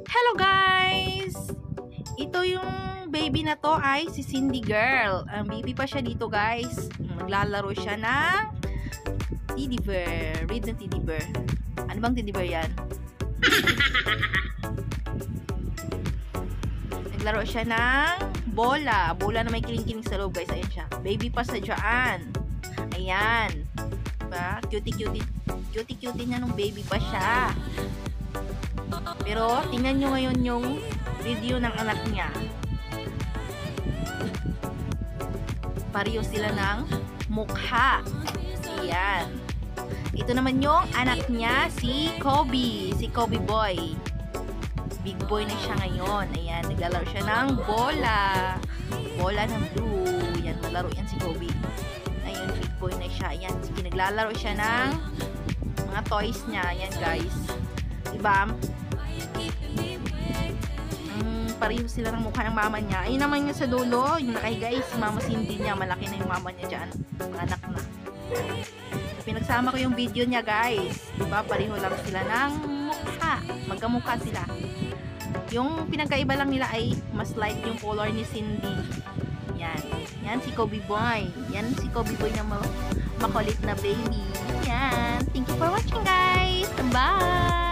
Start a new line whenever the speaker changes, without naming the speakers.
Hello guys! Ito yung baby na to ay si Cindy Girl. Ang baby pa siya dito guys. Naglalaro siya ng teddy bear. Read ng teddy bear. Ano bang teddy bear yan? Naglaro siya ng bola. Bola na may kiling-kiling sa loob guys. Ayan siya. Baby pa sa dyan. Ayan. Diba? Cutie-cutie. Cutie-cutie niya nung baby pa siya. Pero, tingnan nyo ngayon yung video ng anak niya. Pareho sila ng mukha. Ayan. Ito naman yung anak niya, si Kobe. Si Kobe boy. Big boy na siya ngayon. Ayan, naglalaro siya ng bola. Bola ng blue. Ayan, malaro yan si Kobe. Ayun, big boy na siya. Ayan, sige, naglalaro siya ng mga toys niya. Ayan, guys. Diba? Pareho sila ng mukha ng mama niya. Ayun naman yung sa dulo, yung nakahiga is si Mama Cindy niya. Malaki na yung mama niya dyan. Mga anak na. Pinagsama ko yung video niya, guys. Diba? Pareho lang sila ng mukha. Magkamukha sila. Yung pinagkaiba lang nila ay mas light yung color ni Cindy. Yan. Yan si Kobe Boy. Yan si Kobe Boy na makulit na baby. Yan. Thank you for watching, guys. Bye!